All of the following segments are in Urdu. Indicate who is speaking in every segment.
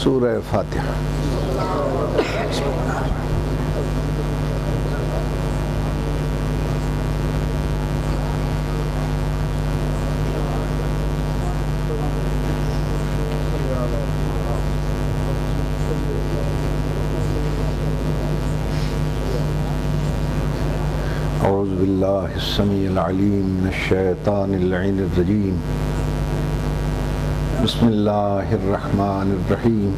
Speaker 1: سورہ فاتحہ۔ اعوذ باللہ السمیع العلیم من الشیطان اللعین الرجیم، بسم اللہ الرحمن الرحیم،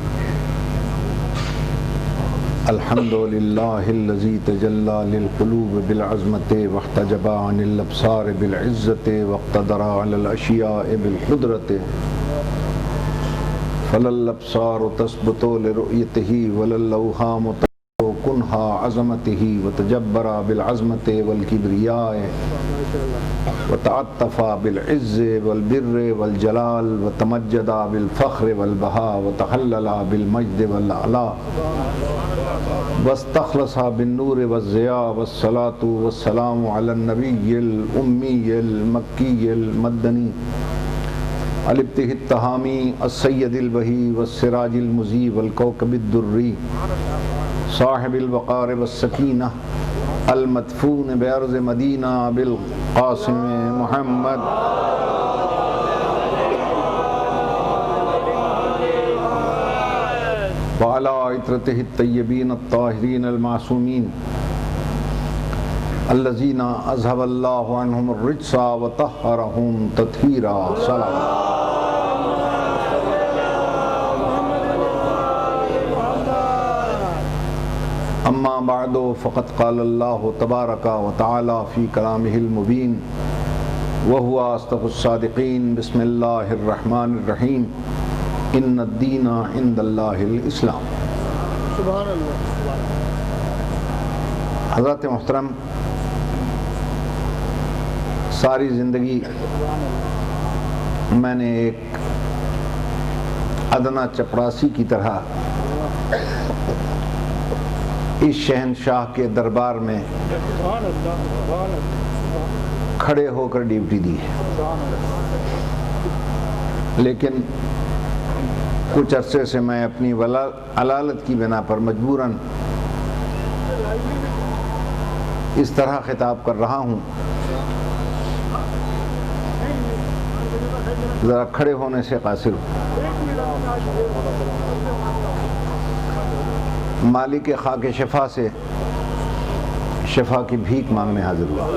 Speaker 1: الحمد للہ الذی تجلی للقلوب بالعظمت واحتجب عن الابصار بالعزت واقتدر علی الاشیاء بالقدرت، فلا الابصار تثبت لرؤیتہ ولا الاوہام کنہا عظمتہ وتجبر بالعظمت والکبریاء وتعطف بالعز والبر والجلال وتمجد بالفخر والبہاء وتحلل بالمجد والعلا واستخلص بالنور والضیاء والصلاة والسلام علی النبی الأمی المکی المدنی الابتہ التہامی السید البہی والسراج المضی والکوكب الدری صاحب الوقار والسکینہ المدفون بأرض مدینہ بالقاسم محمد وعلى عطرته الطیبین الطاہرین المعصومین الذین اذهب اللہ عنہم الرجس وطہرہم تطہیرا صلاة۔ اما بعد فقد قال اللہ تبارک و تعالی فی کلامہ المبین وهو اصدق الصادقین، بسم اللہ الرحمن الرحیم، ان الدین عند اللہ الاسلام۔
Speaker 2: سبحان اللہ۔
Speaker 1: حضرت محترم، ساری زندگی میں نے ایک ادنا چپراسی کی طرح اس شہنشاہ کے دربار میں کھڑے ہو کر ڈیوٹی دی ہے، لیکن کچھ عرصے سے میں اپنی علالت کی بنا پر مجبوراً اس طرح خطاب کر رہا ہوں، ذرا کھڑے ہونے سے قاصر ہوں۔ مالک خاک شفا سے شفا کی بھیک مانگنے حاضر ہوا۔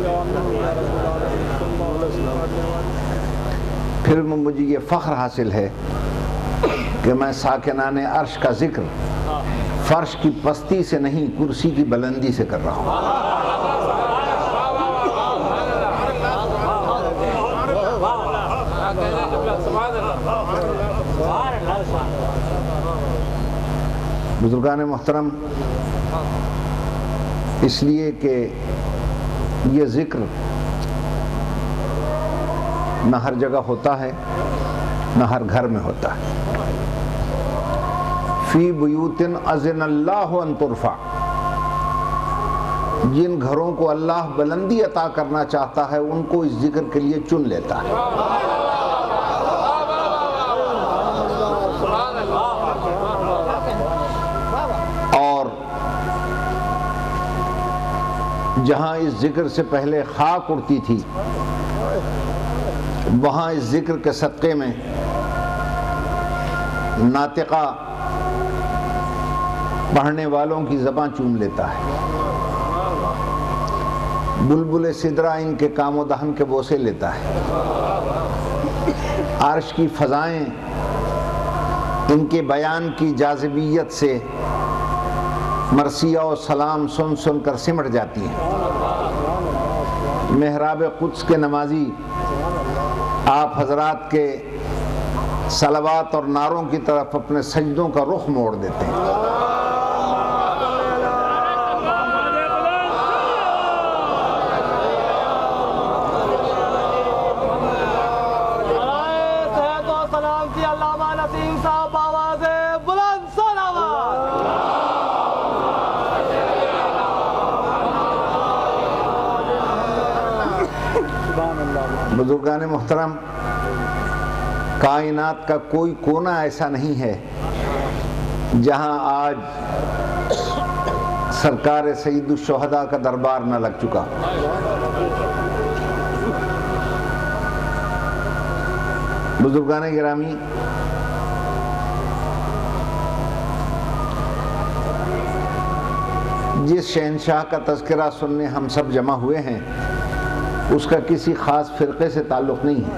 Speaker 1: پھر مجھے یہ فخر حاصل ہے کہ میں ساکنان عرش کا ذکر فرش کی پستی سے نہیں، کرسی کی بلندی سے کر رہا ہوں۔ بزرگان محترم، اس لیے کہ یہ ذکر نہ ہر جگہ ہوتا ہے، نہ ہر گھر میں ہوتا ہے۔ فی بیوت اذن اللہ ان ترفع، جن گھروں کو اللہ بلندی عطا کرنا چاہتا ہے ان کو اس ذکر کے لیے چن لیتا ہے۔ اور جہاں اس ذکر سے پہلے خاک اڑتی تھی، وہاں اس ذکر کے صدقے میں ناطقہ پڑھنے والوں کی زبان چوم لیتا ہے، بلبل سدرہ ان کے کام و دہن کے بوسے لیتا ہے، عرش کی فضائیں ان کے بیان کی جاذبیت سے مرثیہ و سلام سن سن کر سمٹ جاتی ہیں۔ محراب قدس کے نمازی آپ حضرات کے صلوات اور نعروں کی طرف اپنے سجدوں کا رخ موڑ دیتے ہیں۔ بزرگان محترم، کائنات کا کوئی کونا ایسا نہیں ہے جہاں آج سرکار سید الشہداء کا دربار نہ لگ چکا۔ بزرگان گرامی، جس شہنشاہ کا تذکرہ سننے ہم سب جمع ہوئے ہیں اس کا کسی خاص فرقے سے تعلق نہیں ہے،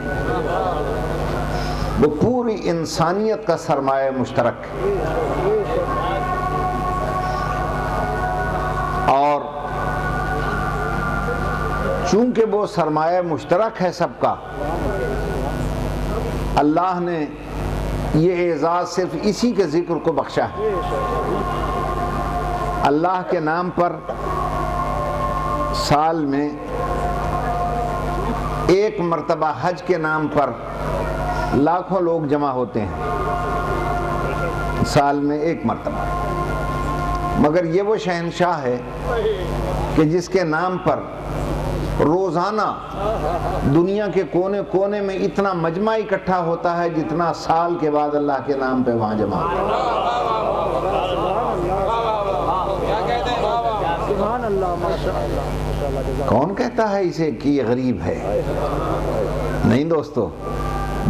Speaker 1: وہ پوری انسانیت کا سرمایہ مشترک ہے، اور چونکہ وہ سرمایہ مشترک ہے سب کا، اللہ نے یہ اعزاز صرف اسی کے ذکر کو بخشا ہے۔ اللہ کے نام پر سال میں ایک مرتبہ حج کے نام پر لاکھوں لوگ جمع ہوتے ہیں، سال میں ایک مرتبہ، مگر یہ وہ شہنشاہ ہے کہ جس کے نام پر روزانہ دنیا کے کونے کونے میں اتنا مجمع اکٹھا ہوتا ہے جتنا سال کے بعد اللہ کے نام پہ وہاں جمع ہوتا ہے۔ کون کہتا ہے اسے کہ یہ غریب ہے؟ نہیں دوستو،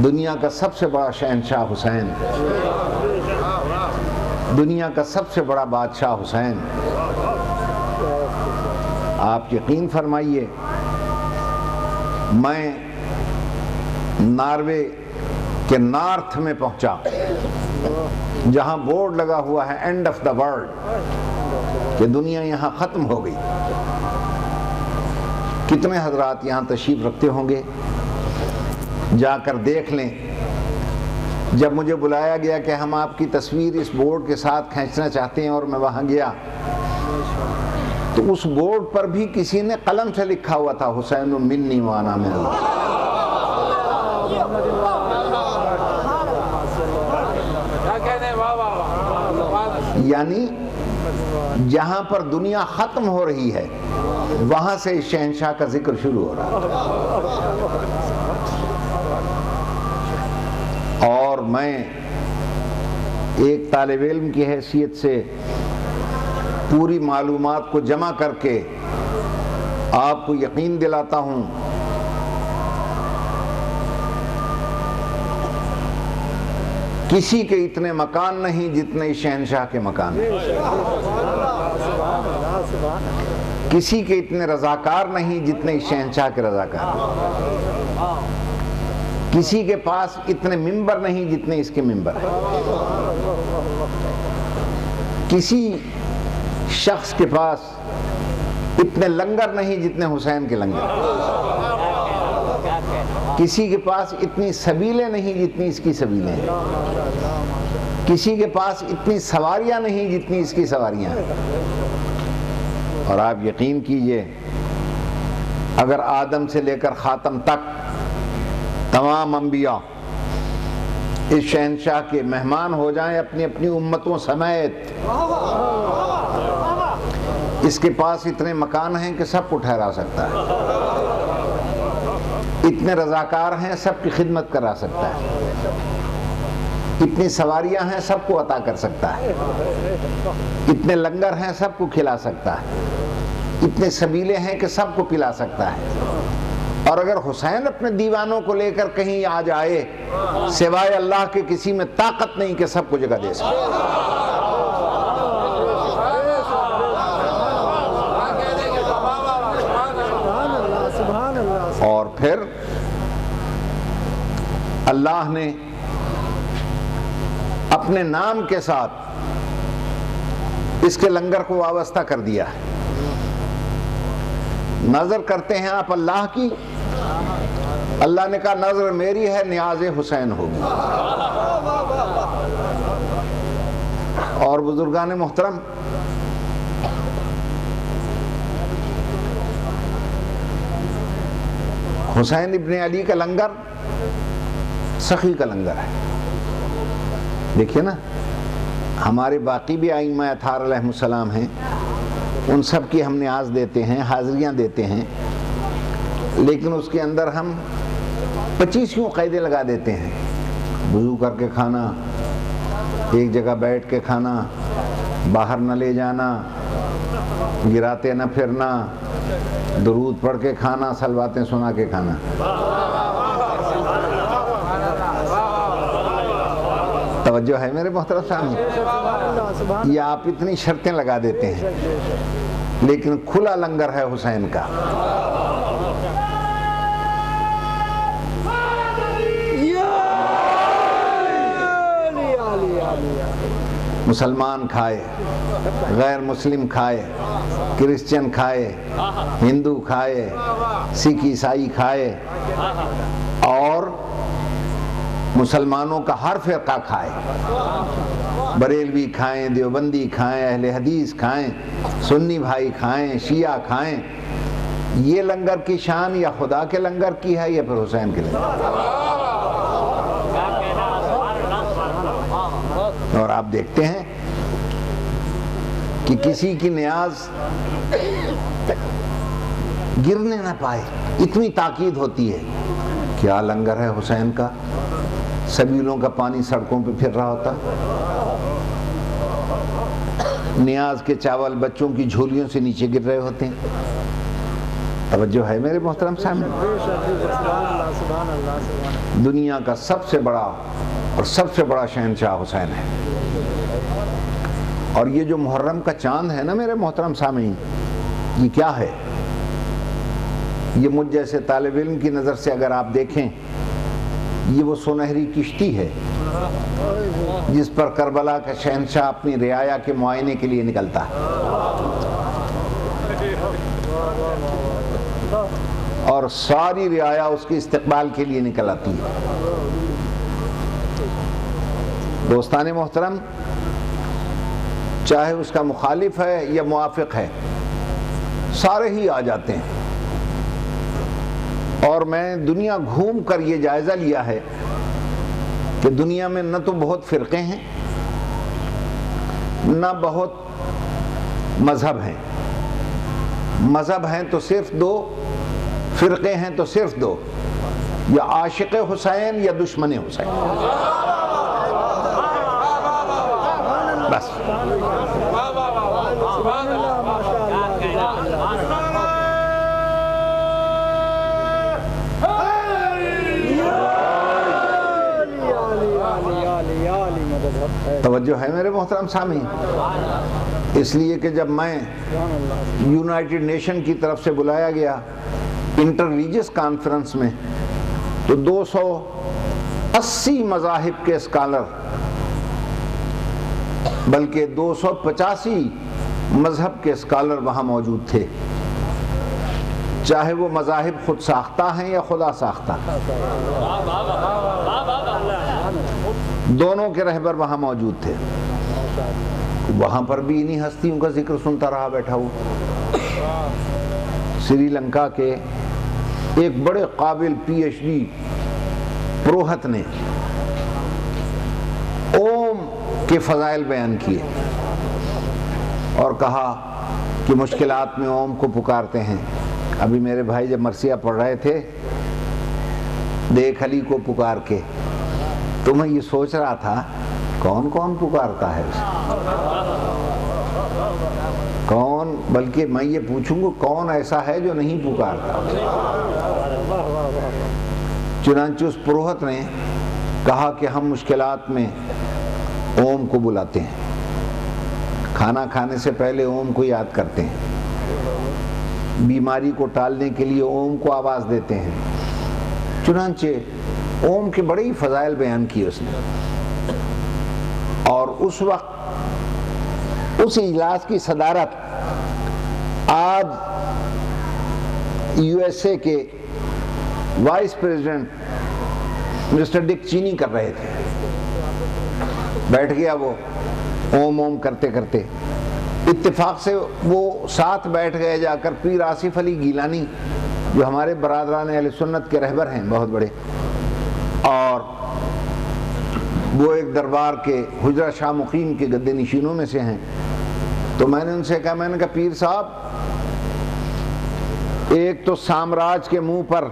Speaker 1: دنیا کا سب سے بڑا شہنشاہ حسین، دنیا کا سب سے بڑا بادشاہ حسین۔ آپ یقین فرمائیے، میں ناروے کے نارتھ میں پہنچا جہاں بورڈ لگا ہوا ہے اینڈ آف دا ورلڈ، کہ دنیا یہاں ختم ہو گئی۔ کتنے حضرات یہاں تشریف رکھتے ہوں گے، جا کر دیکھ لیں۔ جب مجھے بلایا گیا کہ ہم آپ کی تصویر اس بورڈ کے ساتھ کھینچنا چاہتے ہیں اور میں وہاں گیا تو اس بورڈ پر بھی کسی نے قلم سے لکھا ہوا تھا حسین منی وانا من اللہ۔ یعنی جہاں پر دنیا ختم ہو رہی ہے وہاں سے اس شہنشاہ کا ذکر شروع ہو رہا ہے۔ اور میں ایک طالب علم کی حیثیت سے پوری معلومات کو جمع کر کے آپ کو یقین دلاتا ہوں، کسی کے اتنے مکان نہیں جتنے شہنشاہ کے مکان ہیں، کسی کے اتنے رضاکار نہیں جتنے شہنشاہ کے رضاکار ہیں، کسی کے پاس اتنے ممبر نہیں جتنے اس کے ممبر ہیں، کسی شخص کے پاس اتنے لنگر نہیں جتنے حسین کے لنگر، کسی کے پاس اتنی سبیلیں نہیں جتنی اس کی سبیلیں ہیں، کسی کے پاس اتنی سواریاں نہیں جتنی اس کی سواریاں ہیں۔ اور آپ یقین کیجئے، اگر آدم سے لے کر خاتم تک تمام انبیاء اس شہنشاہ کے مہمان ہو جائیں اپنی اپنی امتوں سمیت، اس کے پاس اتنے مکان ہیں کہ سب کو ٹھہرا سکتا ہے، اتنے رضاکار ہیں سب کی خدمت کرا سکتا ہے، اتنی سواریاں ہیں سب کو عطا کر سکتا ہے، اتنے لنگر ہیں سب کو کھلا سکتا ہے، اتنے سبیلے ہیں کہ سب کو پلا سکتا ہے۔ اور اگر حسین اپنے دیوانوں کو لے کر کہیں آ جائے، سوائے اللہ کے کسی میں طاقت نہیں کہ سب کو جگہ دے سکے۔ اور پھر اللہ نے اپنے نام کے ساتھ اس کے لنگر کو وابستہ کر دیا ہے۔ نظر کرتے ہیں آپ اللہ کی، اللہ نے کہا نظر میری ہے، نیاز حسین ہوگی۔ اور بزرگان محترم، حسین ابن علی کا لنگر سخی کا لنگر ہے۔ دیکھیے نا، ہمارے باقی بھی ائمہ اطہار علیہ السلام ہیں، ان سب کی ہم نیاز دیتے ہیں، حاضریاں دیتے ہیں، لیکن اس کے اندر ہم 25 قیدیں لگا دیتے ہیں وضو کر کے کھانا، ایک جگہ بیٹھ کے کھانا، باہر نہ لے جانا، گراتے نہ پھرنا، درود پڑھ کے کھانا، سلواتیں سنا کے کھانا۔ توجہ ہے میرے محترم صاحب؟ یہ آپ اتنی شرطیں لگا دیتے ہیں، لیکن کھلا لنگر ہے حسین کا۔ مسلمان کھائے، غیر مسلم کھائے، کرسچن کھائے، ہندو کھائے، سکھ عیسائی کھائے، اور مسلمانوں کا ہر فرقہ کھائے، بریلوی کھائیں، دیوبندی کھائیں، اہل حدیث کھائیں، سنی بھائی کھائیں، شیعہ کھائیں۔ یہ لنگر کی شان یا خدا کے لنگر کی ہے یا پھر حسین کے لنگر؟ اور آپ دیکھتے ہیں کہ کسی کی نیاز گرنے نہ پائے، اتنی تاکید ہوتی ہے۔ کیا لنگر ہے حسین کا؟ سبیلوں کا پانی سڑکوں پہ پھر رہا ہوتا، نیاز کے چاول بچوں کی جھولیوں سے نیچے گر رہے ہوتے ہیں۔ توجہ ہے میرے محترم صاحب؟ دنیا کا سب سے بڑا اور سب سے بڑا شہنشاہ حسین ہے۔ اور یہ جو محرم کا چاند ہے نا میرے محترم سامعین، یہ کیا ہے؟ یہ مجھ جیسے طالب علم کی نظر سے اگر آپ دیکھیں، یہ وہ سنہری کشتی ہے جس پر کربلا کا شہنشاہ اپنی رعایا کے معائنے کے لیے نکلتا ہے، اور ساری رعایا اس کے استقبال کے لیے نکل آتی ہے۔ دوستان محترم، چاہے اس کا مخالف ہے یا موافق ہے، سارے ہی آ جاتے ہیں۔ اور میں دنیا گھوم کر یہ جائزہ لیا ہے کہ دنیا میں نہ تو بہت فرقے ہیں، نہ بہت مذہب ہیں۔ مذہب ہیں تو صرف دو، فرقے ہیں تو صرف دو، یا عاشق حسین یا دشمن حسین، بس۔ توجہ ہے میرے محترم سامعین؟ اس لیے کہ جب میں یونائٹڈ نیشن کی طرف سے بلایا گیا انٹر ریلیجس کانفرنس میں، تو 280 مذاہب کے اسکالر، بلکہ 285 مذہب کے اسکالر وہاں موجود تھے، چاہے وہ مذاہب خود ساختہ ہیں یا خدا ساختہ، دونوں کے رہبر وہاں موجود تھے۔ وہاں پر بھی انہی ہستیوں کا ذکر سنتا رہا بیٹھا ہوا۔ سری لنکا کے ایک بڑے قابل پی ایچ ڈی پروہت نے اوم کے فضائل بیان کیے اور کہا کہ مشکلات میں اوم کو پکارتے ہیں۔ ابھی میرے بھائی جب مرثیہ پڑھ رہے تھے، دیکھ علی کو پکار کے، تو میں یہ سوچ رہا تھا کون کون پکارتا ہے اسے، کون، بلکہ میں یہ پوچھوں گا کون ایسا ہے جو نہیں پکارتا۔ چنانچہ اس پروہت نے کہا کہ ہم مشکلات میں اوم کو بلاتے ہیں، کھانا کھانے سے پہلے اوم کو یاد کرتے ہیں، بیماری کو ٹالنے کے لیے اوم کو آواز دیتے ہیں۔ چنانچہ اوم کے بڑے ہی فضائل بیان کیے اس نے۔ اور اس وقت اس اجلاس کی صدارت آج یو ایس اے کے وائس پریزیڈنٹ مسٹر ڈک چینی کر رہے تھے۔ بیٹھ گیا وہ اوم اوم کرتے کرتے، اتفاق سے وہ ساتھ بیٹھ گئے جا کر پیر آصف علی گیلانی، جو ہمارے برادران اہل سنت کے رہبر ہیں بہت بڑے، اور وہ ایک دربار کے حجرہ شاہ مقیم کے گدے نشینوں میں سے ہیں۔ تو میں نے ان سے کہا، میں نے کہا پیر صاحب، ایک تو سامراج کے منہ پر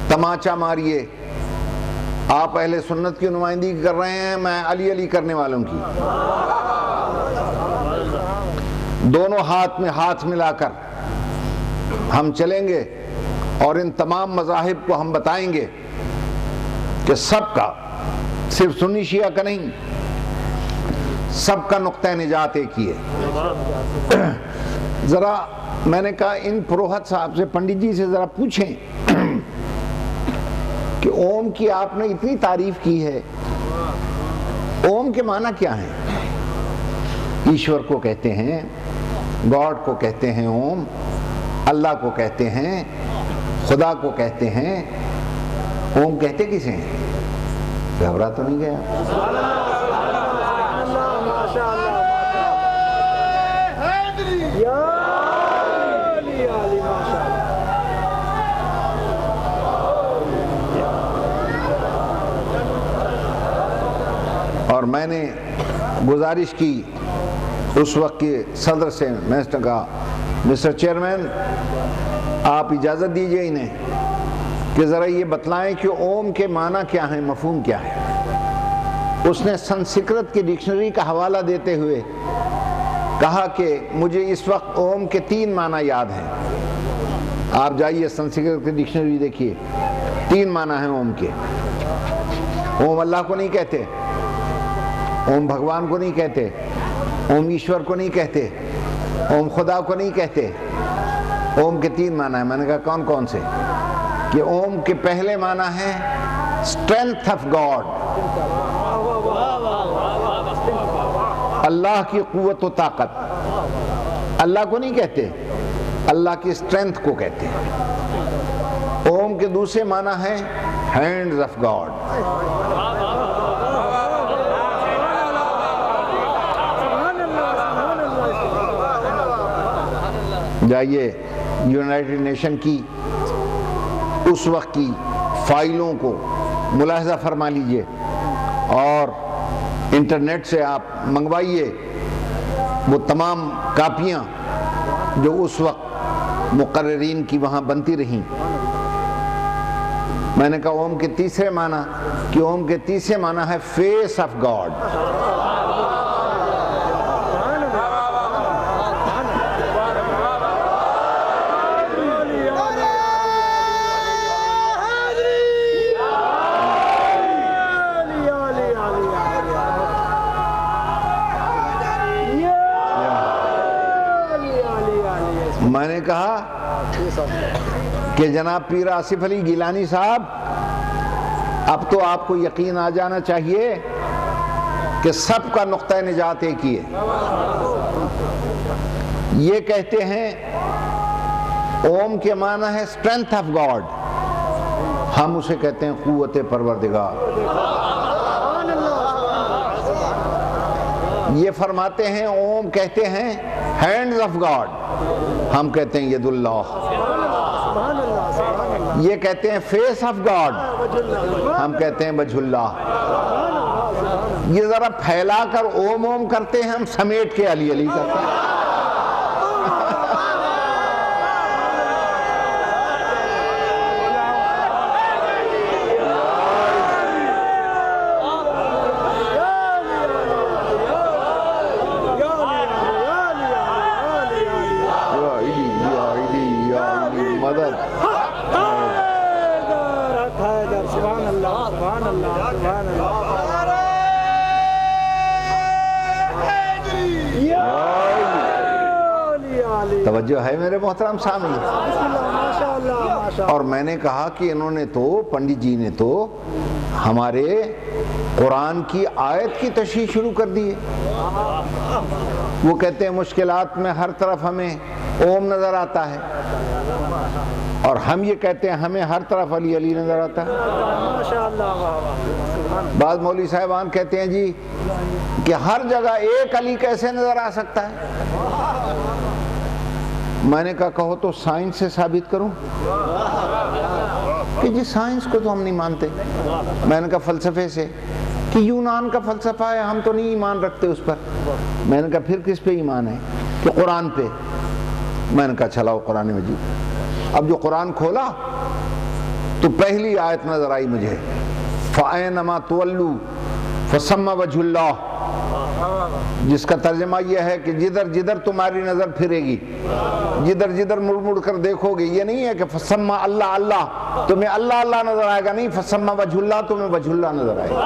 Speaker 1: تماچا ماریے آپ اہل سنت کی نمائندگی کر رہے ہیں، میں علی علی کرنے والوں کی۔ دونوں ہاتھ میں ہاتھ ملا کر ہم چلیں گے اور ان تمام مذاہب کو ہم بتائیں گے کہ سب کا، صرف سنی شیعہ کا نہیں، سب کا نقطہ نجات ایک ہی ہے۔ ذرا میں نے کہا ان پروہت صاحب سے، پنڈت جی سے ذرا پوچھیں کہ اوم کی آپ نے اتنی تعریف کی ہے، اوم کے معنی کیا ہیں؟ ایشور کو کہتے ہیں، گاڈ کو کہتے ہیں اوم، اللہ کو کہتے ہیں، خدا کو کہتے ہیں۔ اوم کہتے کسے ہیں؟ گھبرا تو نہیں گیا؟ اور میں نے گزارش کی اس وقت کے صدر سے، میں نے کہا مسٹر چیئرمین آپ اجازت دیجئے انہیں کہ ذرا یہ بتلائیں کہ اوم کے معنی کیا ہیں، مفہوم کیا ہے۔ اس نے سنسکرت کی ڈکشنری کا حوالہ دیتے ہوئے کہا کہ مجھے اس وقت اوم کے 3 معنی یاد ہیں۔ آپ جائیے سنسکرت کی ڈکشنری دیکھیے، 3 معنی ہیں اوم کے۔ اوم اللہ کو نہیں کہتے، اوم بھگوان کو نہیں کہتے، اوم ایشور کو نہیں کہتے، اوم خدا کو نہیں کہتے۔ اوم کے 3 معنی ہیں۔ میں نے کہا کون کون سے؟ کہ اوم کے پہلے معنی ہے اسٹرینتھ آف گاڈ، اللہ کی قوت و طاقت۔ اللہ کو نہیں کہتے، اللہ کی اسٹرینتھ کو کہتے ہیں۔ اوم کے دوسرے معنی ہے ہینڈز آف گاڈ، جائیے یونائٹڈ نیشن کی اس وقت کی فائلوں کو ملاحظہ فرما لیجئے اور انٹرنیٹ سے آپ منگوائیے وہ تمام کاپیاں جو اس وقت مقررین کی وہاں بنتی رہیں۔ میں نے کہا اوم کے تیسرے معنی، کہ اوم کے تیسرے معنی ہے فیس آف گاڈ۔ میں نے کہا کہ جناب پیر آصف علی گیلانی صاحب، اب تو آپ کو یقین آ جانا چاہیے کہ سب کا نقطہ نجات ایک ہی ہے۔ یہ کہتے ہیں اوم کے معنی ہے اسٹرینتھ آف گاڈ، ہم اسے کہتے ہیں قوت پروردگار۔ یہ فرماتے ہیں اوم کہتے ہیں ہینڈز آف گاڈ، ہم کہتے ہیں ید اللہ۔ یہ کہتے ہیں فیس آف گاڈ، ہم کہتے ہیں وجہ اللہ۔ یہ ذرا پھیلا کر اوم اوم کرتے ہیں، ہم سمیٹ کے علی علی کرتے ہیں۔ توجہ ہے میرے محترم سامعین؟ اور میں نے کہا کہ انہوں نے تو، پنڈت جی نے تو ہمارے قرآن کی آیت کی تشریح شروع کر دی ہے۔ وہ کہتے ہیں مشکلات میں ہر طرف ہمیں اوم نظر آتا ہے، اور ہم یہ کہتے ہیں ہمیں ہر طرف علی علی نظر آتا ہے۔ بعض مولوی صاحبان کہتے ہیں جی کہ ہر جگہ ایک علی کیسے نظر آ سکتا ہے؟ میں نے کہا کہو تو سائنس سے ثابت کروں؟ کہ جی سائنس کو تو ہم نہیں مانتے۔ میں نے کہا فلسفے سے؟ کہ یونان کا فلسفہ ہے، ہم تو نہیں ایمان رکھتے اس پر۔ میں نے کہا پھر کس پہ ایمان ہے؟ کہ قرآن پہ۔ میں نے کہا چلاؤ قرآن مجید۔ اب جو قرآن کھولا تو پہلی آیت نظر آئی مجھے، فَأَيْنَمَا تُوَلُّوا فَثَمَّ وَجْهُ اللَّهِ، جس کا ترجمہ یہ ہے کہ جدھر جدھر تمہاری نظر پھرے گی، جدھر جدھر مڑ مڑ کر دیکھو گے، یہ نہیں ہے کہ فَثَمَّ اللہ اللہ تمہیں اللہ اللہ نظر آئے گا، نہیں، فَثَمَّ وَجْهُ اللَّهِ تمہیں وجہ اللہ نظر آئے گا۔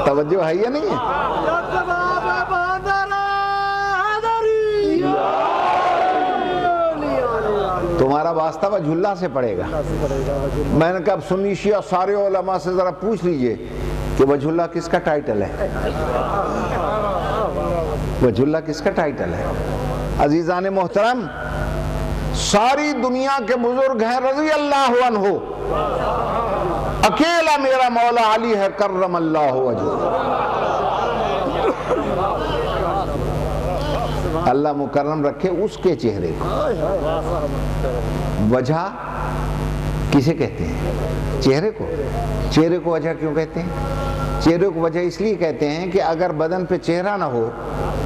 Speaker 1: توجہ ہے یا نہیں ہے؟ تمہارا واسطہ وجہ اللہ سے پڑے گا۔ میں نے کہا اب سنی شیعہ سارے علماء سے ذرا پوچھ لیجئے کہ وجہ اللہ کس کا ٹائٹل ہے؟ وجہ اللہ کس کا ٹائٹل ہے؟ عزیزان محترم، ساری دنیا کے بزرگ ہیں رضی اللہ عنہ، اکیلا میرا مولا علی ہے کرم اللہ وجہ۔ اللہ مکرم رکھے اس کے چہرے کو۔ وجہ کسے کہتے ہیں؟ چہرے کو۔ چہرے کو وجہ کیوں کہتے ہیں؟ چہرے کو وجہ اس لیے کہتے ہیں کہ اگر بدن پہ چہرہ نہ ہو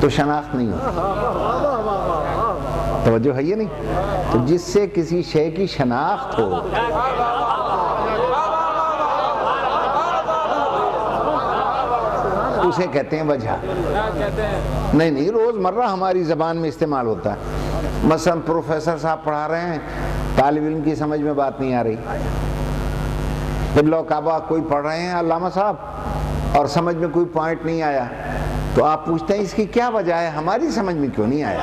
Speaker 1: تو شناخت نہیں ہوتی۔ توجہ ہے یہ نہیں؟ تو جس سے کسی شے کی شناخت ہو، اسے کہتے ہیں وجہ۔ نہیں، روز مرہ ہماری زبان میں استعمال ہوتا ہے۔ مثلا پروفیسر صاحب پڑھا رہے ہیں، طالب علم کی سمجھ میں بات نہیں آ رہی، قبلہ و کعبہ کوئی پڑھ رہے ہیں علامہ صاحب اور سمجھ میں کوئی پوائنٹ نہیں آیا، تو آپ پوچھتے ہیں اس کی کیا وجہ ہے، ہماری سمجھ میں کیوں نہیں آیا؟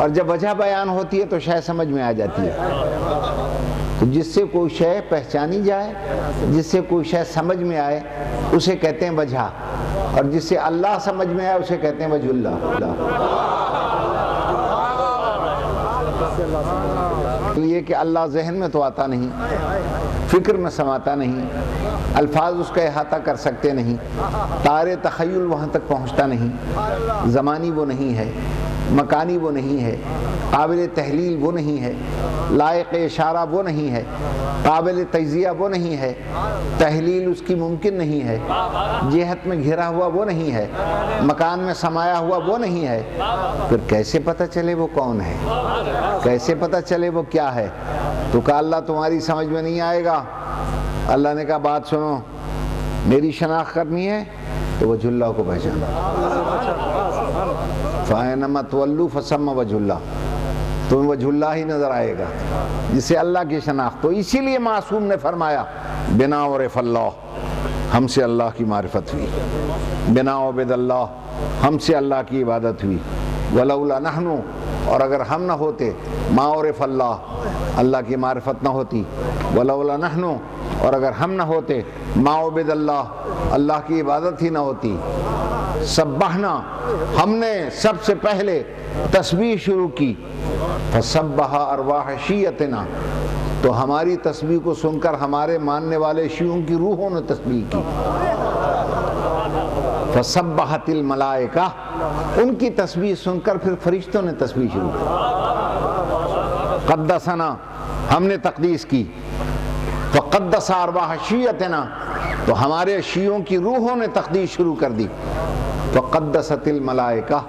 Speaker 1: اور جب وجہ بیان ہوتی ہے تو شاید سمجھ میں آ جاتی ہے۔ تو جس سے کوئی شے پہچانی جائے، جس سے کوئی شے سمجھ میں آئے، اسے کہتے ہیں وجہ، اور جس سے اللہ سمجھ میں آئے اسے کہتے ہیں وجہ اللہ۔ یہ کہ اللہ ذہن میں تو آتا نہیں، فکر میں سماتا نہیں، الفاظ اس کا احاطہ کر سکتے نہیں، تارے تخیل وہاں تک پہنچتا نہیں، زمانی وہ نہیں ہے، مکانی وہ نہیں ہے، قابل تحلیل وہ نہیں ہے، لائق اشارہ وہ نہیں ہے، قابل تجزیہ وہ نہیں ہے، تحلیل اس کی ممکن نہیں ہے، جہت میں گھرا ہوا وہ نہیں ہے، مکان میں سمایا ہوا وہ نہیں ہے، پھر کیسے پتہ چلے وہ کون ہے؟ کیسے پتہ چلے وہ کیا ہے؟ تو کہا اللہ تمہاری سمجھ میں نہیں آئے گا۔ اللہ نے کہا بات سنو، میری شناخت کرنی ہے تو وجہ اللہ کو پہچانا۔ فَأَيْنَمَا تُوَلُّوا فَثَمَّ وَجْهُ اللَّهِ، تمہیں وجہ اللہ ہی نظر آئے گا، جسے اللہ کی شناخت۔ تو اسی لیے معصوم نے فرمایا بنا عرف اللہ، ہم سے اللہ کی معرفت ہوئی، بنا عبد اللہ، ہم سے اللہ کی عبادت ہوئی، وَلَوْلَا نَحْنُ، اور اگر ہم نہ ہوتے، ما عرف اللہ، اللہ کی معرفت نہ ہوتی، وَلَوْلَا نَحْنُ، اور اگر ہم نہ ہوتے، ما عبد اللہ، اللہ کی عبادت ہی نہ ہوتی، سبحنا، ہم نے سب سے پہلے تسبیح شروع کی، فسبح ارواح شیعتنا، تو ہماری تسبیح کو سن کر ہمارے ماننے والے شیعوں کی روحوں نے تسبیح کی، فسبحت الملائکہ، ان کی تسبیح سن کر پھر فرشتوں نے تسبیح شروع کی، قدسنا، ہم نے تقدیس کی، فقدس ارواح شیعتنا، تو ہمارے شیعوں کی روحوں نے تقدیس شروع کر دی، فقدست الملائکہ،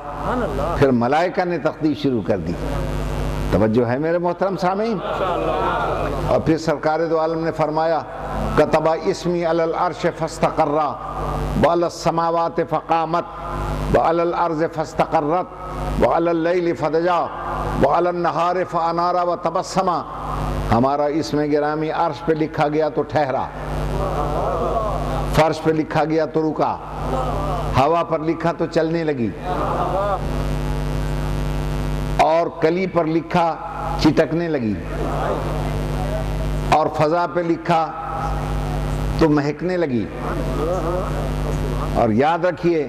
Speaker 1: پھر ملائکہ نے تقدیس شروع کر دی۔ توجہ ہے میرے محترم سامعین؟ اور پھر سرکار دو عالم نے فرمایا کتب اسمی علی العرش فاستقر وعلی السماوات فقامت وعلی الارض فاستقرت وعلی اللیل فدجا وعلی النہار فانار وتبسم، ہمارا اسم گرامی عرش پہ لکھا گیا تو ٹھہرا، فرش پہ لکھا گیا تو رکا، ہوا پر لکھا تو چلنے لگی، اور کلی پر لکھا چٹکنے لگی، اور فضا پہ لکھا تو مہکنے لگی، اور یاد رکھیے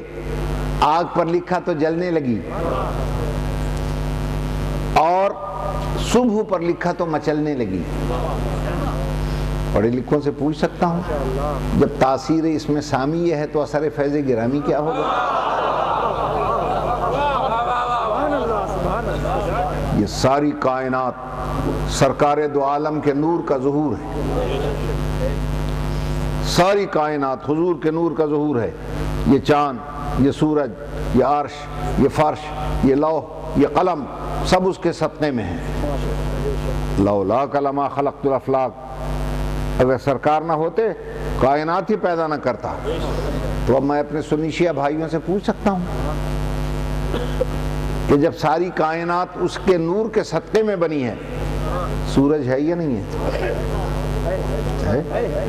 Speaker 1: آگ پر لکھا تو جلنے لگی، اور صبح پر لکھا تو مچلنے لگی۔ پڑھے لکھوں سے پوچھ سکتا ہوں، جب تاثیر اس میں سامی یہ ہے تو اثر فیض گرامی کیا ہوگا؟ یہ ساری کائنات سرکار دو عالم کے نور کا ظہور ہے، ساری کائنات حضور کے نور کا ظہور ہے۔ یہ چاند، یہ سورج، یہ عرش، یہ فرش، یہ لوح، یہ قلم، سب اس کے صدقے میں ہیں۔ لولاک لما خلقت الافلاک، اگر سرکار نہ ہوتے کائنات ہی پیدا نہ کرتا۔ تو اب میں اپنے سنی شیعہ بھائیوں سے پوچھ سکتا ہوں کہ جب ساری کائنات اس کے نور کے صدقے میں بنی ہے، سورج ہے یا نہیں ہے؟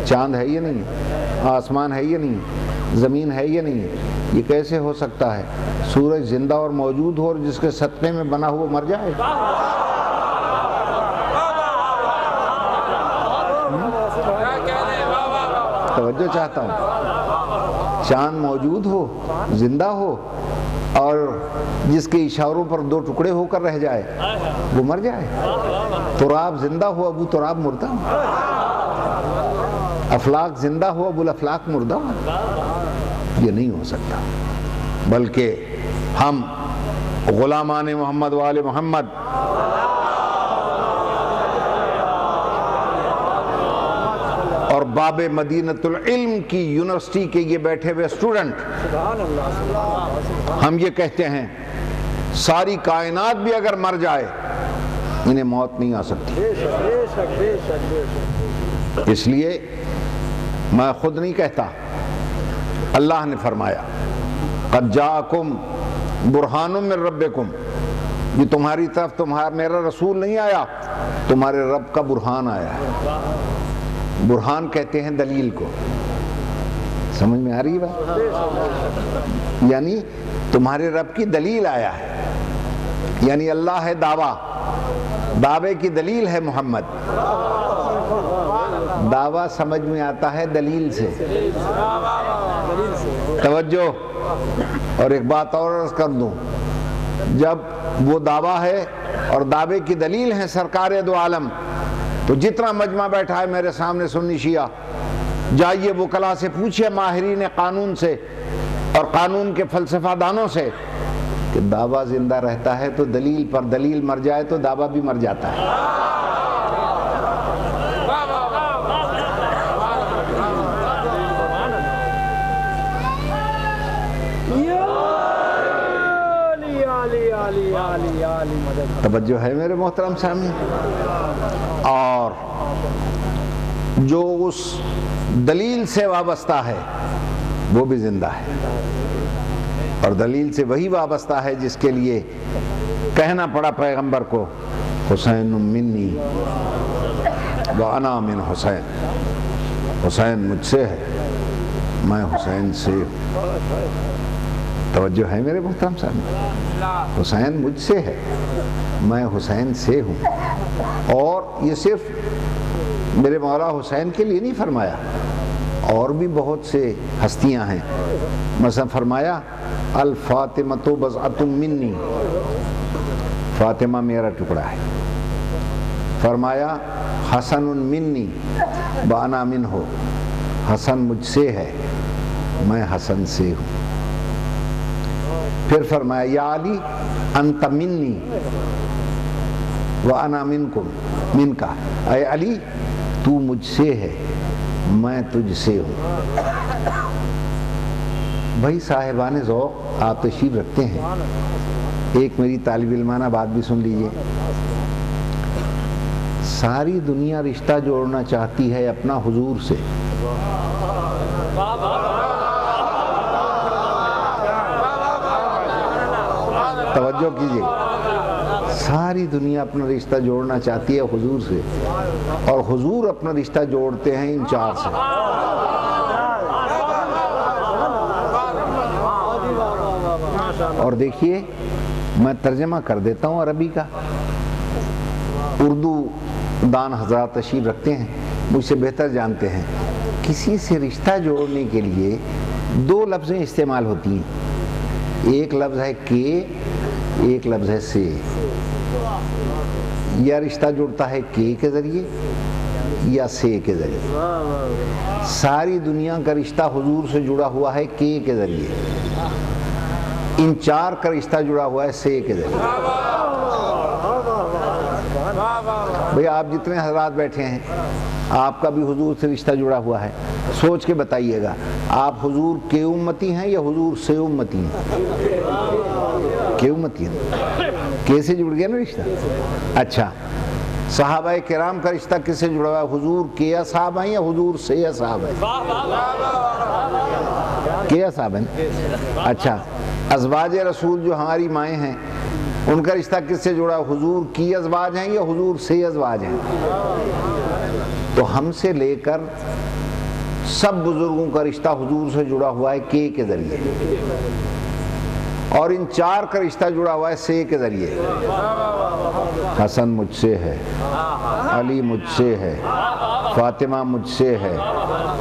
Speaker 1: چاند ہے یا نہیں ہے؟ آسمان ہے یا نہیں ہے؟ زمین ہے یا نہیں ہے؟ یہ کیسے ہو سکتا ہے سورج زندہ اور موجود ہو اور جس کے صدقے میں بنا ہوا مر جائے؟ توجہ چاہتا ہوں، چاند موجود ہو، زندہ ہو، اور جس کے اشاروں پر دو ٹکڑے ہو کر رہ جائے وہ مر جائے۔ تراب زندہ ہو، ابو تراب مردہ ہو۔ افلاک زندہ ہو، ابو الافلاک مردہ ہو۔ یہ نہیں ہو سکتا، بلکہ ہم غلامان محمد وآل محمد اور باب مدینۃ العلم کی یونیورسٹی کے یہ بیٹھے ہوئے اسٹوڈنٹ، ہم یہ کہتے ہیں ساری کائنات بھی اگر مر جائے انہیں موت نہیں آ سکتی۔ اس لیے میں خود نہیں کہتا، اللہ نے فرمایا قد جاءکم برہان من ربکم، یہ تمہاری طرف میرا رسول نہیں آیا، تمہارے رب کا برہان آیا ہے۔ برہان کہتے ہیں دلیل کو، سمجھ میں آ رہی ہے بات؟ یعنی تمہارے رب کی دلیل آیا ہے، یعنی اللہ ہے دعویٰ، دعوے کی دلیل ہے محمد۔ دعویٰ سمجھ میں آتا ہے دلیل سے۔ توجہ، اور ایک بات اور عرض کر دوں، جب وہ دعویٰ ہے اور دعوے کی دلیل ہے سرکار دو عالم، تو جتنا مجمع بیٹھا ہے میرے سامنے سنی شیعہ، جائیے وکلا سے پوچھئے، ماہرین قانون سے اور قانون کے فلسفہ دانوں سے، کہ دعویٰ زندہ رہتا ہے تو دلیل پر، دلیل مر جائے تو دعویٰ بھی مر جاتا ہے۔ توجہ ہے میرے محترم سامنے؟ اور جو اس دلیل سے وابستہ ہے وہ بھی زندہ ہے، اور دلیل سے وہی وابستہ ہے جس کے لیے کہنا پڑا پیغمبر کو حسین منی وانا من حسین، حسین مجھ سے ہے، میں حسین سے ہوں۔ توجہ ہے میرے محترم صاحب؟ حسین مجھ سے ہے، میں حسین سے ہوں۔ اور یہ صرف میرے مولا حسین کے لیے نہیں فرمایا، اور بھی بہت سے ہستیاں ہیں۔ مثلا فرمایا الفاطمۃ بضعۃ منی، فاطمہ میرا ٹکڑا ہے۔ فرمایا حسن منی وانا منہ، حسن مجھ سے ہے، میں حسن سے ہوں۔ پھر فرمایا یا علی انت منی وانا منکم، من کا، اے علی تو مجھ سے ہے، میں تجھ سے ہوں۔ بھائی صاحبان ذوق آپ تشریف رکھتے ہیں، ایک میری طالب علمانہ بات بھی سن لیجئے۔ ساری دنیا رشتہ جوڑنا چاہتی ہے اپنا حضور سے، توجہ کیجئے، ساری دنیا اپنا رشتہ جوڑنا چاہتی ہے حضور سے، اور حضور اپنا رشتہ جوڑتے ہیں ان چار سے۔ اور دیکھیے میں ترجمہ کر دیتا ہوں عربی کا، اردو دان حضرات تشریف رکھتے ہیں، مجھ سے بہتر جانتے ہیں۔ کسی سے رشتہ جوڑنے کے لیے دو لفظیں استعمال ہوتی ہیں، ایک لفظ ہے کے، ایک لفظ ہے سے۔ یا رشتہ جڑتا ہے کے ذریعے یا سے کے ذریعے۔ ساری دنیا کا رشتہ حضور سے جڑا ہوا ہے کے ذریعے، ان چار کا رشتہ جڑا ہوا ہے سے کے ذریعے۔ بھئی آپ جتنے حضرات بیٹھے ہیں، آپ کا بھی حضور سے رشتہ جڑا ہوا ہے، سوچ کے بتائیے گا آپ حضور کے امتی ہیں یا حضور سے امتی ہیں؟ کے امتی ہیں۔ کیسے جڑ گیا نا رشتہ؟ اچھا، صحابہ کرام کا رشتہ کس سے جڑا ہوا ہے؟ حضور کے اصحاب ہیں یا حضور سے اصحاب ہیں؟ کے اصحاب ہیں۔ اچھا، ازواج رسول جو ہماری مائیں ہیں ان کا رشتہ کس سے جڑا ہے؟ حضور کی ازواج ہیں یا حضور سے ازواج ہیں؟ تو ہم سے لے کر سب بزرگوں کا رشتہ حضور سے جڑا ہوا ہے کے ذریعے، اور ان چار کا رشتہ جڑا ہوا ہے سے کے ذریعے۔ حسن مجھ سے ہے، علی مجھ سے ہے، فاطمہ مجھ سے ہے،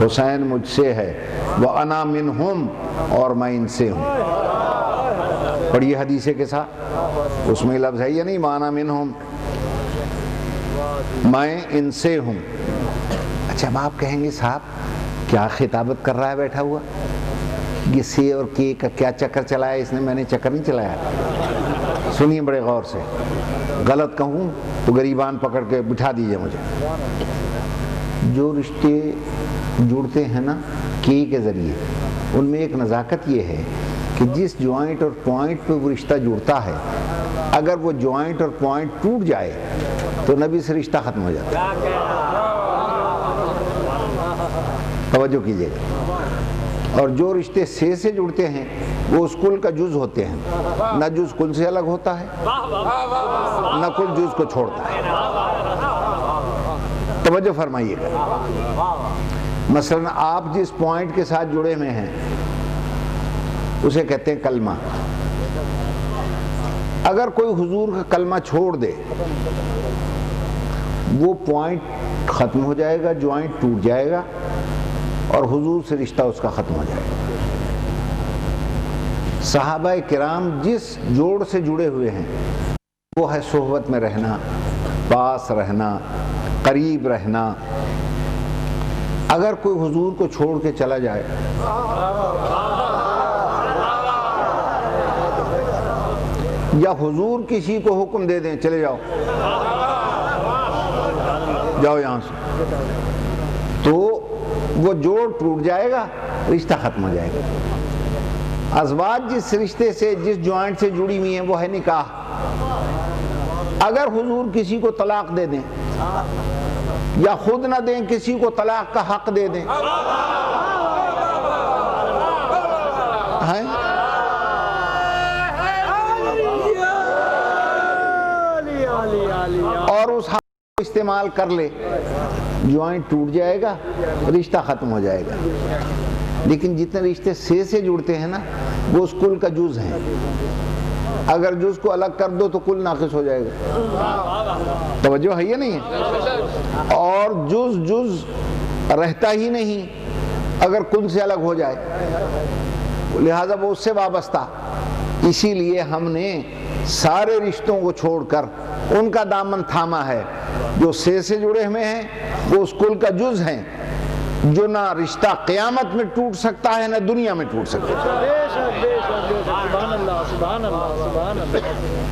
Speaker 1: حسین مجھ سے ہے، وَأَنَا مِنْهُمْ، اور میں ان سے ہوں۔ پڑھیے حدیث کے ساتھ، اس میں لفظ ہے یا نہیں؟ وَأَنَا مِنْهُمْ، میں ان سے ہوں۔ اچھا، اب آپ کہیں گے صاحب کیا خطابت کر رہا ہے بیٹھا ہوا؟ یہ سے اور کے کا کیا چکر چلایا اس نے؟ میں نے چکر نہیں چلایا، سنیے بڑے غور سے، غلط کہوں تو گریبان پکڑ کے بٹھا دیجئے مجھے۔ جو رشتے جڑتے ہیں نا کے ذریعے، ان میں ایک نزاکت یہ ہے کہ جس جوائنٹ اور پوائنٹ پہ وہ رشتہ جڑتا ہے، اگر وہ جوائنٹ اور پوائنٹ ٹوٹ جائے تو نبی سے رشتہ ختم ہو جاتا ہے۔ توجہ کیجئے گا۔ اور جو رشتے سے جڑتے ہیں وہ اس کل کا جز ہوتے ہیں، نہ جز کل سے الگ ہوتا ہے نہ کل جز کو چھوڑتا ہے۔ توجہ فرمائیے گا۔ مثلا آپ جس پوائنٹ کے ساتھ جڑے ہوئے ہیں اسے کہتے ہیں کلمہ۔ اگر کوئی حضور کا کلمہ چھوڑ دے وہ پوائنٹ ختم ہو جائے گا، جوائنٹ ٹوٹ جائے گا، اور حضور سے رشتہ اس کا ختم ہو جائے گا۔ صحابہ کرام جس جوڑ سے جڑے ہوئے ہیں وہ ہے صحبت میں رہنا، پاس رہنا، قریب رہنا۔ اگر کوئی حضور کو چھوڑ کے چلا جائے یا حضور کسی کو حکم دے دیں چلے جاؤ جاؤ یہاں سے، تو وہ جوڑ ٹوٹ جائے گا، رشتہ ختم ہو جائے گا۔ ازواج جس رشتے سے، جس جوائنٹ سے جڑی ہوئی ہیں وہ ہے نکاح۔ اگر حضور کسی کو طلاق دے دیں یا خود نہ دیں، کسی کو طلاق کا حق دے دیں، اور اس حق کو استعمال کر لے، جوائنٹ ٹوٹ جائے گا، رشتہ ختم ہو جائے گا۔ لیکن جتنے رشتے سے جڑتے ہیں نا وہ اس کل کا جز ہیں، اگر جز کو الگ کر دو تو کل ناقص ہو جائے گا۔ توجہ ہے یا نہیں ہے؟ اور جز رہتا ہی نہیں اگر کل سے الگ ہو جائے، لہذا وہ اس سے وابستہ۔ اسی لیے ہم نے سارے رشتوں کو چھوڑ کر ان کا دامن تھاما ہے۔ جو سے جڑے ہوئے ہیں وہ اس کل کا جز ہیں، جو نہ رشتہ قیامت میں ٹوٹ سکتا ہے نہ دنیا میں ٹوٹ سکتا ہے۔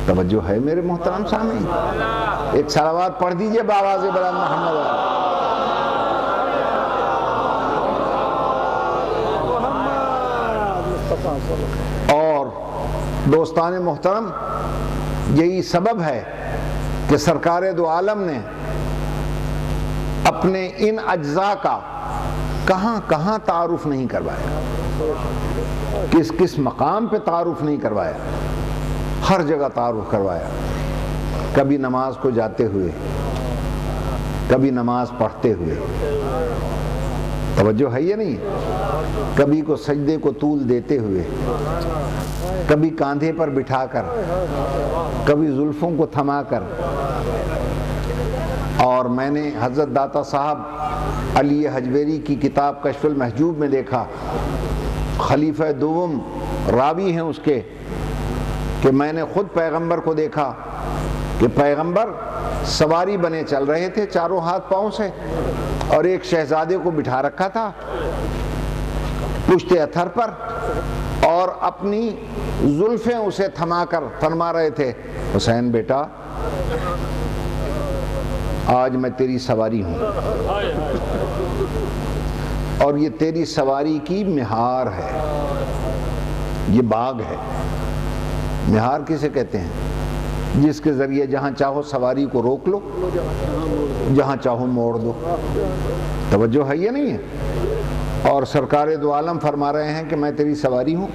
Speaker 1: توجہ ہے میرے محترم سامعین؟ ایک صلوات پڑھ دیجئے بآواز بلند محمد۔ اور دوستان محترم، یہی سبب ہے کہ سرکار دو عالم نے اپنے ان اجزاء کا کہاں کہاں تعارف نہیں کروایا، کس کس مقام پہ تعارف نہیں کروایا، ہر جگہ تعارف کروایا۔ کبھی نماز کو جاتے ہوئے، کبھی نماز پڑھتے ہوئے، توجہ ہے یا نہیں؟ کبھی کو سجدے کو طول دیتے ہوئے، کبھی کاندھے پر بٹھا کر، کبھی زلفوں کو تھما کر۔ اور میں نے حضرت داتا صاحب علی حجویری کی کتاب کشف المحجوب میں دیکھا، خلیفہ دوم راوی ہیں اس کے، کہ میں نے خود پیغمبر کو دیکھا کہ پیغمبر سواری بنے چل رہے تھے چاروں ہاتھ پاؤں سے، اور ایک شہزادے کو بٹھا رکھا تھا پشت اتھر پر، اور اپنی زلفیں اسے تھما کر فرما رہے تھے، حسین بیٹا آج میں تیری سواری ہوں، اور یہ تیری سواری کی مہار ہے، یہ باغ ہے۔ مہار کسے کہتے ہیں؟ جس کے ذریعے جہاں چاہو سواری کو روک لو، جہاں چاہو موڑ دو۔ توجہ ہے یہ نہیں ہے؟ اور سرکار دو عالم فرما رہے ہیں کہ میں تیری سواری ہوں۔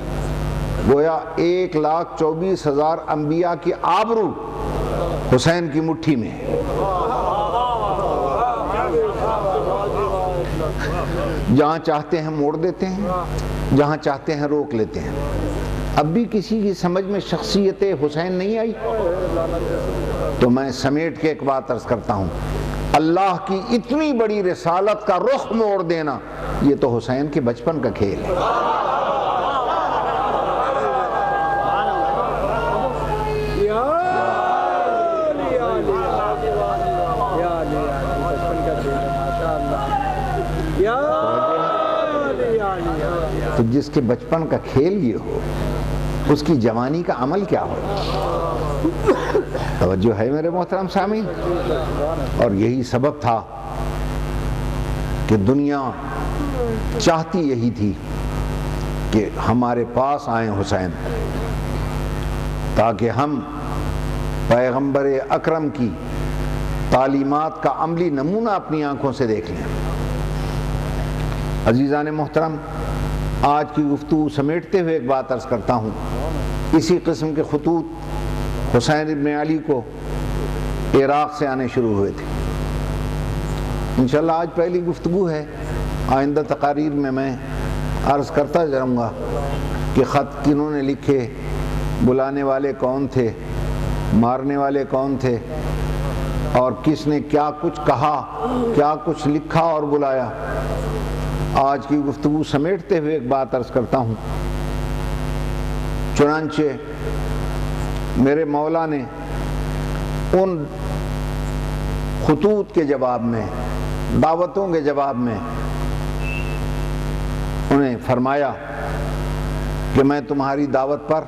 Speaker 1: گویا 1,24,000 انبیاء کی آبرو حسین کی مٹھی میں ہے۔ جہاں چاہتے ہیں موڑ دیتے ہیں، جہاں چاہتے ہیں روک لیتے ہیں۔ اب بھی کسی کی سمجھ میں شخصیت حسین نہیں آئی؟ تو میں سمیٹ کے ایک بات عرض کرتا ہوں، اللہ کی اتنی بڑی رسالت کا رخ موڑ دینا یہ تو حسین کے بچپن کا کھیل ہے۔ تو جس کے بچپن کا کھیل یہ ہو، اس کی جوانی کا عمل کیا ہو؟ توجہ ہے میرے محترم سامعین؟ اور یہی سبب تھا کہ دنیا چاہتی یہی تھی کہ ہمارے پاس آئیں حسین، تاکہ ہم پیغمبر اکرم کی تعلیمات کا عملی نمونہ اپنی آنکھوں سے دیکھ لیں۔ عزیزان محترم، آج کی گفتگو سمیٹتے ہوئے ایک بات عرض کرتا ہوں، اسی قسم کے خطوط حسین ابن علی کو عراق سے آنے شروع ہوئے تھے۔ انشاءاللہ آج پہلی گفتگو ہے، آئندہ تقاریر میں عرض کرتا جاؤں گا کہ خط کنہوں نے لکھے، بلانے والے کون تھے، مارنے والے کون تھے، اور کس نے کیا کچھ کہا، کیا کچھ لکھا اور بلایا۔ آج کی گفتگو سمیٹتے ہوئے ایک بات عرض کرتا ہوں، چنانچہ میرے مولا نے ان خطوط کے جواب میں، دعوتوں کے جواب میں انہیں فرمایا کہ میں تمہاری دعوت پر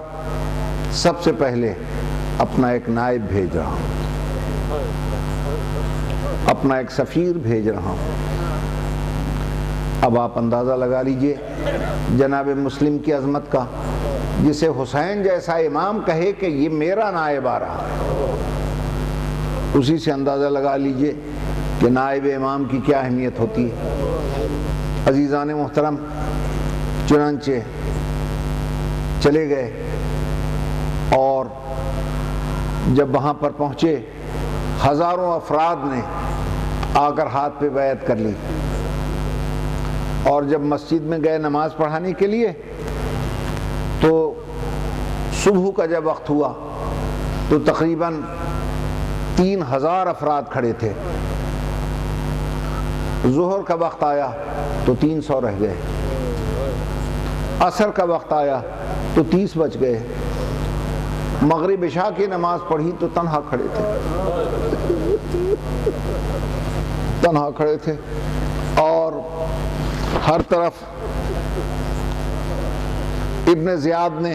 Speaker 1: سب سے پہلے اپنا ایک نائب بھیج رہا ہوں، اپنا ایک سفیر بھیج رہا ہوں۔ اب آپ اندازہ لگا لیجئے جناب مسلم کی عظمت کا، جسے حسین جیسا امام کہے کہ یہ میرا نائب آ رہا ہے، اسی سے اندازہ لگا لیجئے کہ نائب امام کی کیا اہمیت ہوتی ہے۔ عزیزان محترم، چنانچہ چلے گئے اور جب وہاں پر پہنچے ہزاروں افراد نے آ کر ہاتھ پہ بیعت کر لی، اور جب مسجد میں گئے نماز پڑھانے کے لیے تو صبح کا جب وقت ہوا تو تقریباً 3,000 افراد کھڑے تھے۔ ظہر کا وقت آیا تو 300 رہ گئے، عصر کا وقت آیا تو 30 بچ گئے، مغرب عشاء کی نماز پڑھی تو تنہا کھڑے تھے، اور ہر طرف ابن زیاد نے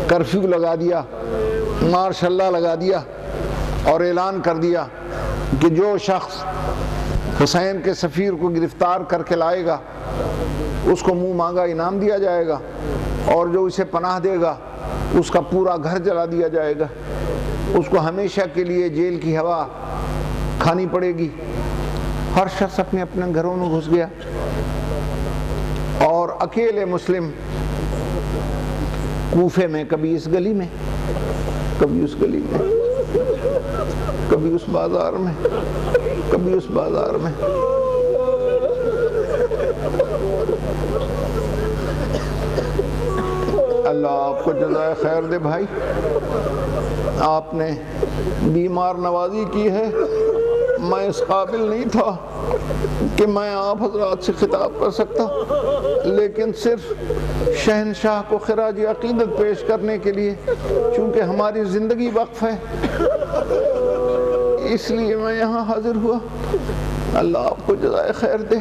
Speaker 1: کرفیو لگا دیا، مارشاء اللہ لگا دیا، اور اعلان کر دیا کہ جو شخص حسین کے سفیر کو گرفتار کر کے لائے گا اس کو منہ مانگا انعام دیا جائے گا، اور جو اسے پناہ دے گا اس کا پورا گھر جلا دیا جائے گا، اس کو ہمیشہ کے لیے جیل کی ہوا کھانی پڑے گی۔ ہر شخص اپنے اپنے گھروں میں گھس گیا، اور اکیلے مسلم کوفے میں کبھی اس گلی میں، کبھی اس گلی میں، کبھی اس بازار میں، کبھی اس بازار میں۔ اللہ آپ کو جزائے خیر دے بھائی، آپ نے بیمار نوازی کی ہے۔ میں اس قابل نہیں تھا کہ میں آپ حضرات سے خطاب کر سکتا، لیکن صرف شہنشاہ کو خراج عقیدت پیش کرنے کے لیے، چونکہ ہماری زندگی وقف ہے، اس لیے میں یہاں حاضر ہوا۔ اللہ آپ کو جزائے خیر دے۔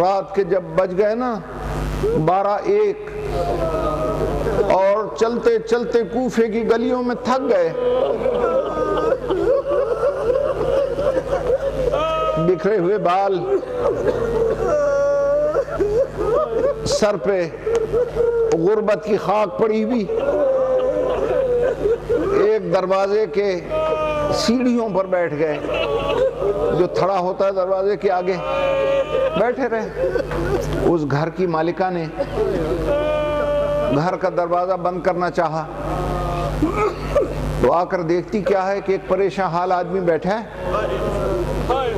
Speaker 1: رات کے جب بج گئے نا 12-1 اور چلتے چلتے کوفے کی گلیوں میں تھک گئے، بکھرے ہوئے بال، سر پہ غربت کی خاک پڑی ہوئی، ایک دروازے کے سیڑھیوں پر بیٹھ گئے، جو تھڑا ہوتا ہے دروازے کے آگے، بیٹھے رہے۔ اس گھر کی مالکہ نے گھر کا دروازہ بند کرنا چاہا تو آ کر دیکھتی کیا ہے کہ ایک پریشان حال آدمی بیٹھا ہے،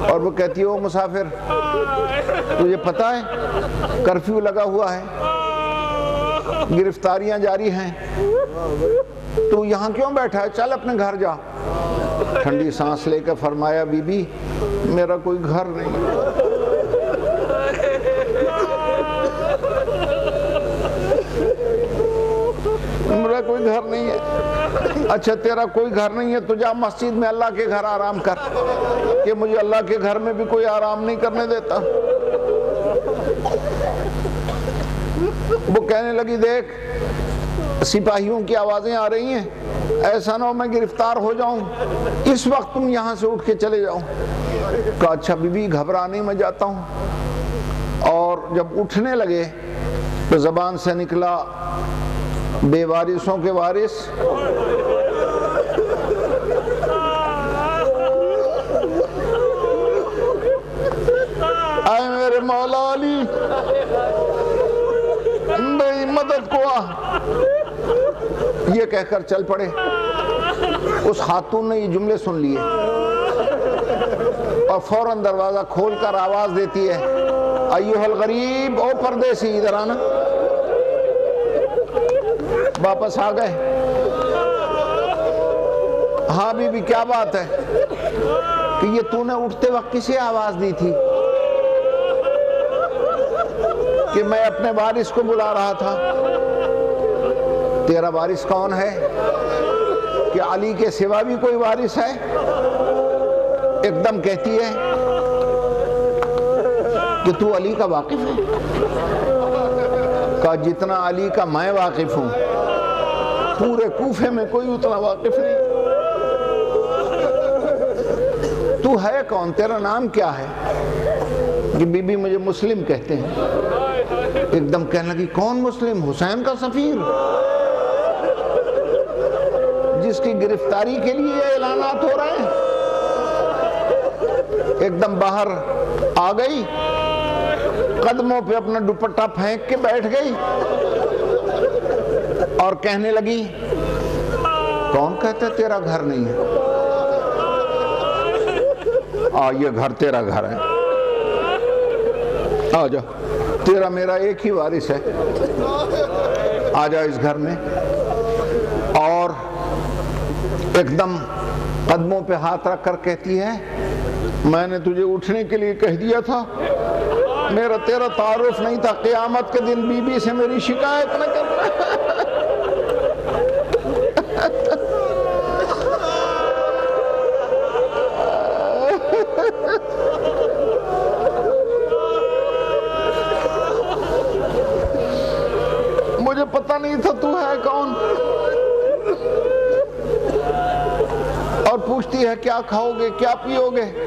Speaker 1: اور وہ کہتی ہے او مسافر، تجھے پتہ ہے کرفیو لگا ہوا ہے، گرفتاریاں جاری ہیں، تو یہاں کیوں بیٹھا ہے؟ چل اپنے گھر جا۔ ٹھنڈی سانس لے کے فرمایا بی بی میرا کوئی گھر نہیں ہے۔ میرا کوئی گھر نہیں ہے۔ اچھا تیرا کوئی گھر نہیں ہے تو جا مسجد میں اللہ کے گھر آرام کر، کہ مجھے اللہ کے گھر میں بھی کوئی آرام نہیں کرنے دیتا۔ وہ کہنے لگی دیکھ سپاہیوں کی آوازیں آ رہی ہیں، ایسا نہ ہو میں گرفتار ہو جاؤں، اس وقت تم یہاں سے اٹھ کے چلے جاؤ۔ کہا اچھا بی بی گھبرا نہیں، میں جاتا ہوں۔ اور جب اٹھنے لگے تو زبان سے نکلا بے وارثوں کے وارث، اے میرے مولا علی میری مدد کو آ، یہ کہہ کر چل پڑے۔ اس خاتون نے یہ جملے سن لیے اور فوراً دروازہ کھول کر آواز دیتی ہے ایھا الغریب، او پردیسی ادھر آنا۔ واپس آ گئے۔ ہاں بی بی کیا بات ہے؟ کہ یہ تو نے اٹھتے وقت کسے آواز دی تھی؟ کہ میں اپنے وارث کو بلا رہا تھا۔ تیرا وارث کون ہے؟ کہ علی کے سوا بھی کوئی وارث ہے؟ ایک دم کہتی ہے کہ تو علی کا واقف ہے؟ کہا جتنا علی کا میں واقف ہوں پورے کوفے میں کوئی اتنا واقف نہیں۔ تو ہے کون؟ تیرا نام کیا ہے؟ کہ بی بی مجھے مسلم کہتے ہیں۔ ایک دم کہنے لگی کون مسلم؟ حسین کا سفیر، جس کی گرفتاری کے لیے یہ اعلانات ہو رہے ہیں۔ ایک دم باہر آ گئی، قدموں پہ اپنا دوپٹہ پھینک کے بیٹھ گئی اور کہنے لگی کون کہتا ہے تیرا گھر نہیں ہے؟ یہ گھر تیرا گھر ہے، آ جا، تیرا میرا ایک ہی وارث ہے، آ جا اس گھر میں۔ اور ایک دم قدموں پہ ہاتھ رکھ کر کہتی ہے میں نے تجھے اٹھنے کے لیے کہہ دیا تھا، میرا تیرا تعارف نہیں تھا، قیامت کے دن بی بی سے میری شکایت نہ کرنا۔ مجھے پتہ نہیں تھا تو ہے کون۔ اور پوچھتی ہے کیا کھاؤ گے کیا پیو گے؟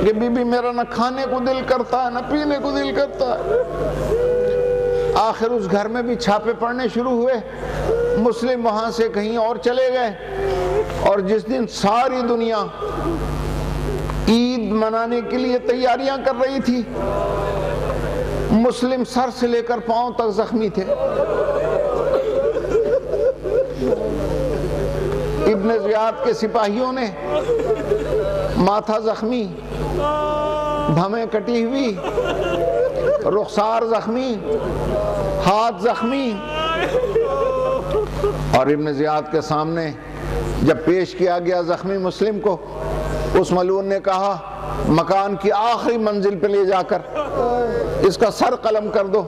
Speaker 1: کہ بی بی میرا نہ کھانے کو دل کرتا ہے نہ پینے کو دل کرتا ہے۔ آخر اس گھر میں بھی چھاپے پڑنے شروع ہوئے، مسلم وہاں سے کہیں اور چلے گئے، اور جس دن ساری دنیا عید منانے کے لیے تیاریاں کر رہی تھی، مسلم سر سے لے کر پاؤں تک زخمی تھے۔ ابن زیاد کے سپاہیوں نے ماتھا زخمی، بھمیں کٹی ہوئی، رخسار زخمی، ہاتھ زخمی، اور ابن زیاد کے سامنے جب پیش کیا گیا زخمی مسلم کو، اس ملعون نے کہا مکان کی آخری منزل پہ لے جا کر اس کا سر قلم کر دو۔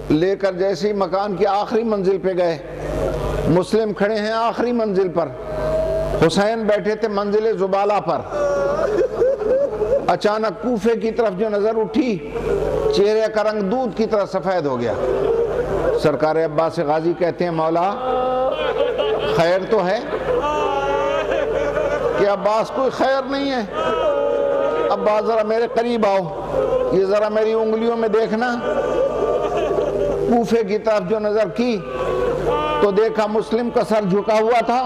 Speaker 1: لے کر جیسے ہی مکان کی آخری منزل پہ گئے، مسلم کھڑے ہیں آخری منزل پر، حسین بیٹھے تھے منزل زبالہ پر۔ اچانک کوفے کی طرف جو نظر اٹھی، چہرے کا رنگ دودھ کی طرح سفید ہو گیا۔ سرکار عباس غازی کہتے ہیں مولا خیر تو ہے؟ کہ عباس کوئی خیر نہیں ہے۔ عباس ذرا میرے قریب آؤ، یہ ذرا میری انگلیوں میں دیکھنا۔ کوفے کی طرف جو نظر کی تو دیکھا مسلم کا سر جھکا ہوا تھا،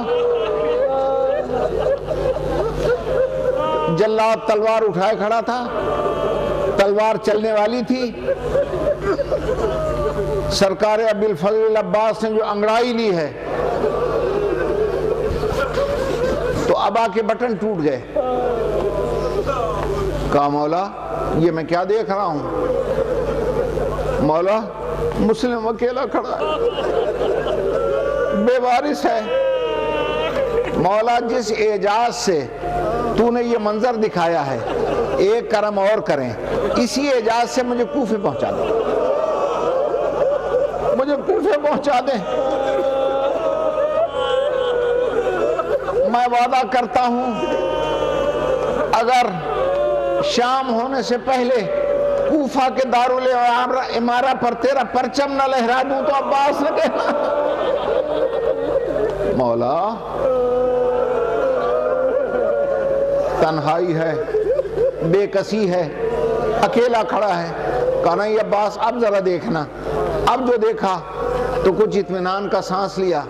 Speaker 1: جلاد تلوار اٹھائے کھڑا تھا، تلوار چلنے والی تھی، سرکار ابی الفضل عباس نے جو انگڑائی لی ہے تو ابا کے بٹن ٹوٹ گئے۔ کہا مولا یہ میں کیا دیکھ رہا ہوں؟ مولا مسلم اکیلا کھڑا ہے، بے وارث ہے۔ مولا جس اعجاز سے تو نے یہ منظر دکھایا ہے، ایک کرم اور کریں، اسی اعجاز سے مجھے کوفے پہنچا دیں، مجھے کوفے پہنچا دیں۔ میں وعدہ کرتا ہوں اگر شام ہونے سے پہلے کوفہ کے دارالعمارہ پر تیرا پرچم نہ لہرا دوں تو عباس نے کہنا مولا تنہائی ہے، بے کسی ہے، اکیلا کھڑا ہے۔ کہا نہیں عباس اب ذرا دیکھنا۔ اب جو دیکھا تو کچھ اطمینان کا سانس لیا۔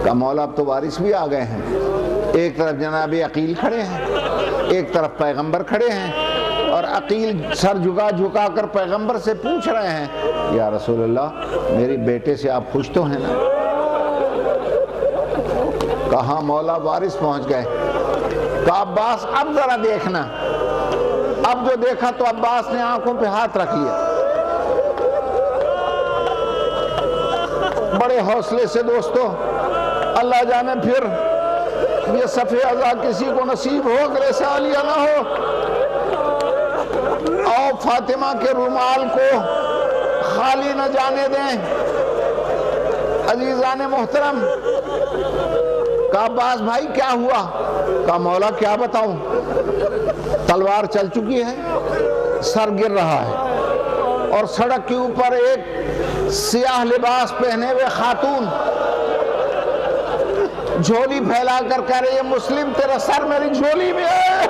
Speaker 1: کہا مولا اب تو وارث بھی آ گئے ہیں، ایک طرف جناب عقیل کھڑے ہیں، ایک طرف پیغمبر کھڑے ہیں، اور عقیل سر جھکا کر پیغمبر سے پوچھ رہے ہیں یا رسول اللہ میری بیٹے سے آپ خوش تو ہیں نا؟ کہا مولا وارث پہنچ گئے۔ کہا عباس اب ذرا دیکھنا۔ اب جو دیکھا تو عباس نے آنکھوں پہ ہاتھ رکھ لیا، بڑے حوصلے سے دوستو، اللہ جانے پھر یہ صفِ عزا کسی کو نصیب ہو، اگر عالیہ نہ ہو۔ اور فاطمہ کے رومال کو خالی نہ جانے دیں۔ عزیزان محترم، کہا عباس بھائی کیا ہوا؟ کہا مولا کیا بتاؤں، تلوار چل چکی ہے، سر گر رہا ہے، اور سڑک کے اوپر ایک سیاہ لباس پہنے ہوئے خاتون جھولی پھیلا کر کہہ رہے یہ مسلم تیرا سر میری جھولی میں ہے۔